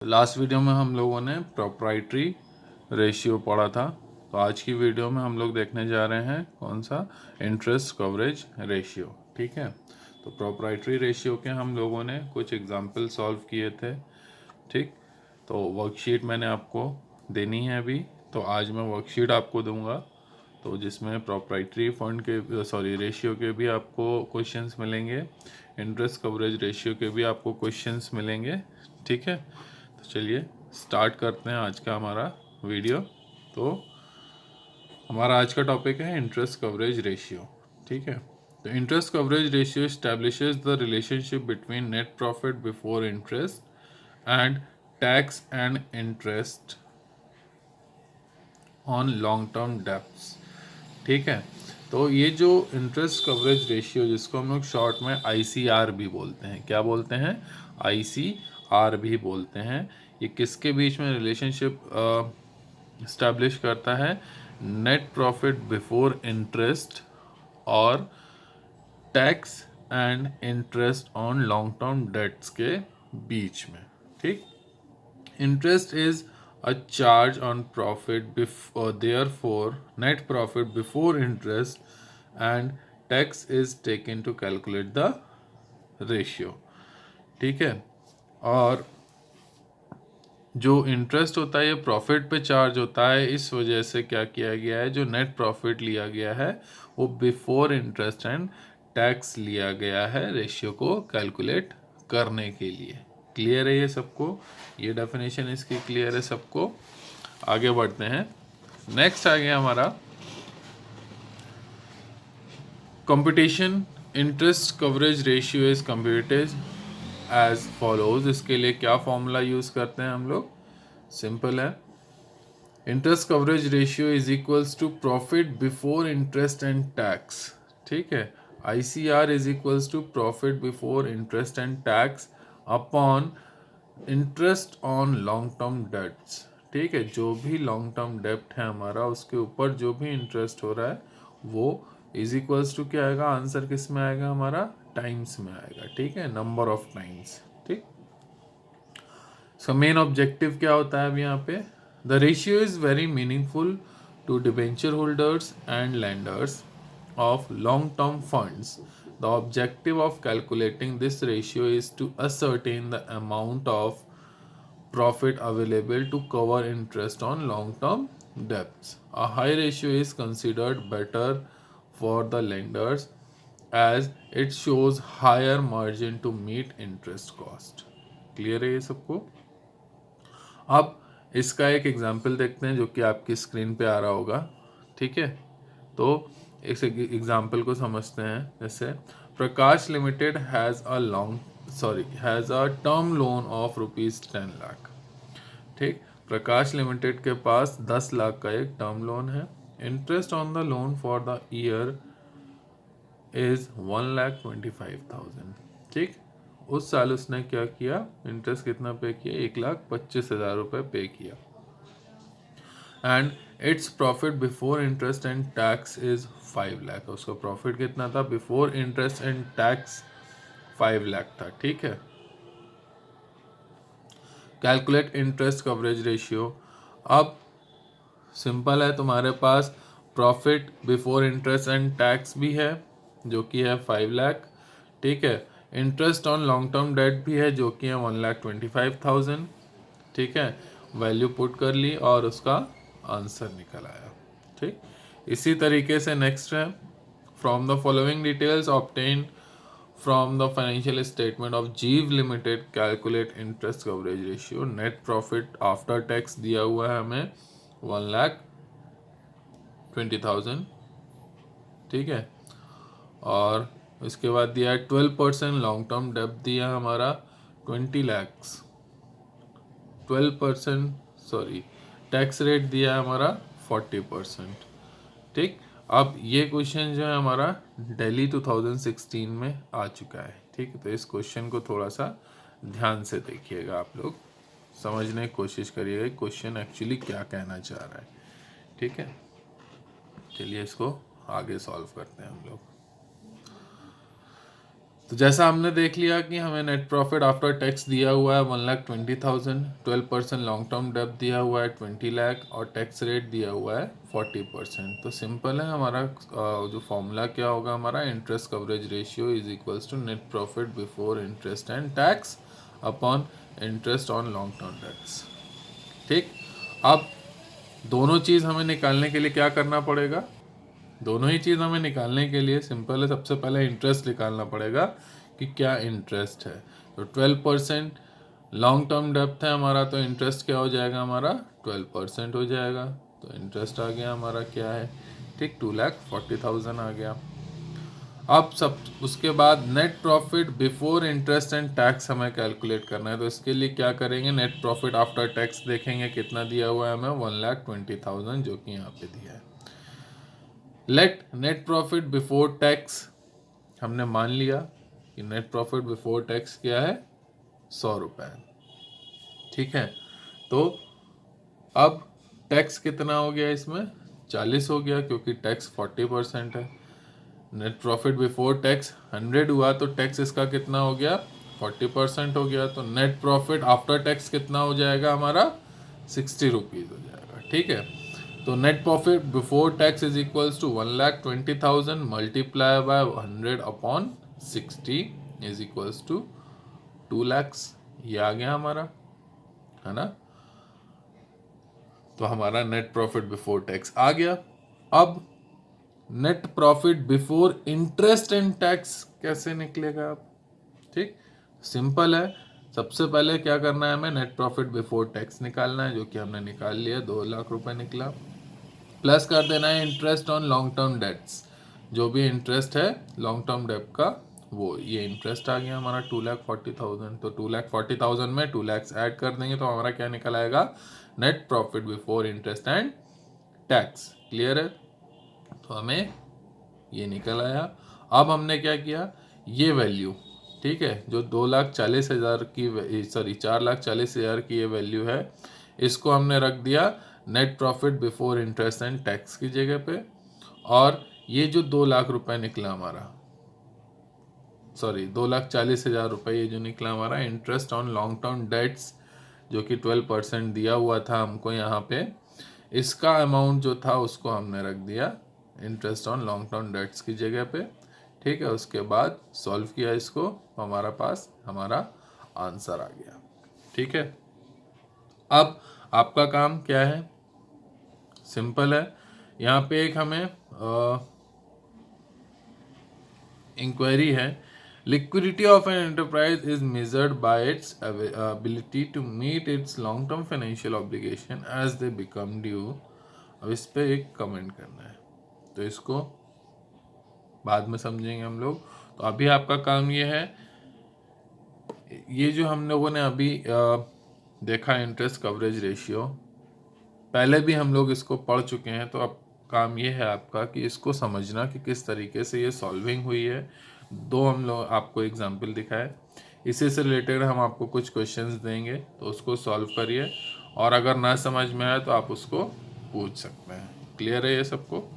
Last video में हम लोगों ने प्रोप्राइटरी रेशियो पढ़ा था। तो आज की वीडियो में हम लोग देखने जा रहे हैं कौन सा, इंटरेस्ट कवरेज रेशियो। ठीक है, तो प्रोप्राइटरी रेशियो के हम लोगों ने कुछ एग्जांपल सॉल्व किए थे। ठीक, तो वर्कशीट मैंने आपको देनी है अभी। तो आज मैं वर्कशीट आपको दूंगा, तो जिसमें प्रोप्राइटरी फंड के रेशियो के भी आपको क्वेश्चंस मिलेंगे, इंटरेस्ट कवरेज रेशियो के भी आपको क्वेश्चंस मिलेंगे। ठीक है, तो चलिए स्टार्ट करते हैं आज का हमारा वीडियो। तो हमारा आज का टॉपिक है इंटरेस्ट कवरेज रेशियो। ठीक है, तो interest coverage ratio establishes the relationship between net profit before interest and tax and interest on long term debts. ठीक है, तो ये जो इंटरेस्ट कवरेज रेशियो, जिसको हम लोग शॉर्ट में ICR भी बोलते हैं, क्या बोलते हैं, ICR भी बोलते हैं, ये किसके बीच में रिलेशनशिप इस्टेब्लिश करता है, नेट प्रॉफिट बिफोर इंटरेस्ट और tax and interest on long term dates के बीच में। ठीक, interest is a charge on profit before, therefore net profit before interest and tax is taken to calculate the ratio। ठीक है, और जो interest होता है ये प्रॉफिट पे चार्ज होता है, इस वजह से क्या किया गया है, जो नेट प्रॉफिट लिया गया है वो बिफोर इंटरेस्ट एंड टैक्स लिया गया है रेशियो को कैलकुलेट करने के लिए। क्लियर है ये सबको, ये डेफिनेशन इसकी क्लियर है सबको। आगे बढ़ते हैं, नेक्स्ट आ गया हमारा computation. Interest coverage ratio is computed as follows. इसके लिए क्या फॉर्मूला यूज करते हैं हम लोग, सिंपल है, interest coverage ratio is equals to profit before interest and tax. ठीक है, ICR is equals to profit before interest and tax upon interest on long term debts. ठीक है, जो भी लॉन्ग टर्म डेप्ट है हमारा, उसके ऊपर जो भी इंटरेस्ट हो रहा है वो इज इक्वल्स टू क्या आएगा, आंसर किस में आएगा हमारा, टाइम्स में आएगा। ठीक है, नंबर ऑफ टाइम्स। ठीक, सो मेन ऑब्जेक्टिव क्या होता है अब यहाँ पे, the ratio is very meaningful to debenture holders and lenders of long-term funds. The objective of calculating this ratio is to ascertain the amount of profit available to cover interest on long-term debts. A high ratio is considered better for the lenders as it shows higher margin to meet interest cost. Clear है ये सबको। अब इसका एक example देखते हैं जो कि आपकी स्क्रीन पे आ रहा होगा। ठीक है, तो इस एग्जाम्पल को समझते हैं। जैसे Prakash limited has a term loan of ₹10 lakh. ठीक, प्रकाश लिमिटेड के पास 10 लाख का एक टर्म लोन है। Interest on the loan for the year is 1,25,000। ठीक, उस साल उसने क्या किया, इंटरेस्ट कितना पे किया, 1,25,000 रुपये पे किया। And its profit before interest and tax is 5 lakh. उसका प्रॉफिट कितना था before interest and tax, 5 lakh था। ठीक है, कैलकुलेट इंटरेस्ट कवरेज रेशियो। अब सिंपल है, तुम्हारे पास profit before interest and tax भी है जो कि है 5 लाख। ठीक है, interest on long term debt भी है जो कि है 1,25,000। ठीक है, वैल्यू पुट कर ली और उसका आंसर निकल आया। ठीक, इसी तरीके से नेक्स्ट है, from the following details obtain from the financial statement of Jeev limited calculate interest coverage ratio. Net profit after tax दिया हुआ है हमें 1,20,000। ठीक है, और इसके बाद दिया है 12% लॉन्ग टर्म डेब्ट दिया हमारा 20 लैक्स। 12% टैक्स रेट दिया है हमारा 40%। ठीक, अब ये क्वेश्चन जो है हमारा दिल्ली 2016 में आ चुका है। ठीक, तो इस क्वेश्चन को थोड़ा सा ध्यान से देखिएगा, आप लोग समझने की कोशिश करिएगा क्वेश्चन एक्चुअली क्या कहना चाह रहा है। ठीक है, चलिए इसको आगे सॉल्व करते हैं हम लोग। तो जैसा हमने देख लिया कि हमें नेट प्रॉफिट आफ्टर टैक्स दिया हुआ है 1,20,000, 12% लॉन्ग टर्म डेब्ट दिया हुआ है 20 लाख और टैक्स रेट दिया हुआ है 40%। तो सिंपल है हमारा जो फॉर्मूला क्या होगा, हमारा interest coverage ratio is equals to net profit before interest and tax upon interest on long term debts. ठीक, अब दोनों चीज़ हमें निकालने के लिए क्या करना पड़ेगा, दोनों ही चीज़ हमें निकालने के लिए सिंपल है, सबसे पहले इंटरेस्ट निकालना पड़ेगा कि क्या इंटरेस्ट है। तो 12% लॉन्ग टर्म डेब्ट है हमारा, तो इंटरेस्ट क्या हो जाएगा हमारा 12% हो जाएगा। तो इंटरेस्ट आ गया हमारा क्या है, ठीक 2,40,000 आ गया। अब सब उसके बाद net profit before interest and tax हमें कैलकुलेट करना है। तो इसके लिए क्या करेंगे, नेट प्रॉफिट आफ्टर टैक्स देखेंगे कितना दिया हुआ है हमें 1,20,000 जो कि यहाँ पे दिया है। Let net profit before tax, हमने मान लिया कि नेट प्रॉफिट बिफोर टैक्स क्या है 100 रुपये। ठीक है, तो अब टैक्स कितना हो गया इसमें 40 हो गया क्योंकि टैक्स 40% है। नेट प्रॉफिट बिफोर टैक्स 100 हुआ तो टैक्स इसका कितना हो गया 40% हो गया। तो नेट प्रॉफिट आफ्टर टैक्स कितना हो जाएगा हमारा 60 रुपीज़ हो जाएगा। ठीक है, तो net profit before tax is equals to 1,20,000 multiply by 100 upon 60 is equals to 2 lakhs। ये आ गया हमारा, है ना। तो हमारा नेट प्रॉफिट बिफोर टैक्स आ गया। अब net profit before interest and tax कैसे निकलेगा आप, ठीक सिंपल है। सबसे पहले क्या करना है, हमें नेट प्रॉफिट बिफोर टैक्स निकालना है जो कि हमने निकाल लिया, 2 लाख रुपए निकला। प्लस कर देना है interest on long term dates, जो भी इंटरेस्ट है लॉन्ग टर्म डेट का वो, ये इंटरेस्ट आ गया हमारा 2,40,000। तो 2,40,000 में 2 lakhs ऐड कर देंगे तो हमारा क्या निकल आएगा, net profit before interest and tax. Clear है, तो हमें ये निकल आया। अब हमने क्या किया, ये वैल्यू, ठीक है, जो 2,40,000 की, सॉरी 4,40,000 की ये वैल्यू है, इसको हमने रख दिया net profit before interest and tax की जगह पे। और ये जो 2 लाख रुपए निकला हमारा, सॉरी 2,40,000 रुपये, ये जो निकला हमारा interest on long term dates जो कि 12% दिया हुआ था हमको यहाँ पे, इसका अमाउंट जो था उसको हमने रख दिया interest on long term dates की जगह पे। ठीक है, उसके बाद सॉल्व किया इसको, हमारा पास हमारा आंसर आ गया। ठीक है, अब आपका काम क्या है, सिंपल है। यहाँ पे एक हमें इंक्वायरी है, liquidity of an enterprise is measured by its ability to meet its long term financial obligation as they become due. अब इस पे एक कमेंट करना है, तो इसको बाद में समझेंगे हम लोग। तो अभी आपका काम ये है, ये जो हम लोगों ने अभी देखा इंटरेस्ट कवरेज रेशियो, पहले भी हम लोग इसको पढ़ चुके हैं। तो अब काम ये है आपका कि इसको समझना कि किस तरीके से ये सॉल्विंग हुई है। दो हम लोग आपको एग्जाम्पल दिखाए, इसी से रिलेटेड हम आपको कुछ क्वेश्चंस देंगे, तो उसको सॉल्व करिए और अगर ना समझ में आए तो आप उसको पूछ सकते हैं। क्लियर है ये सबको?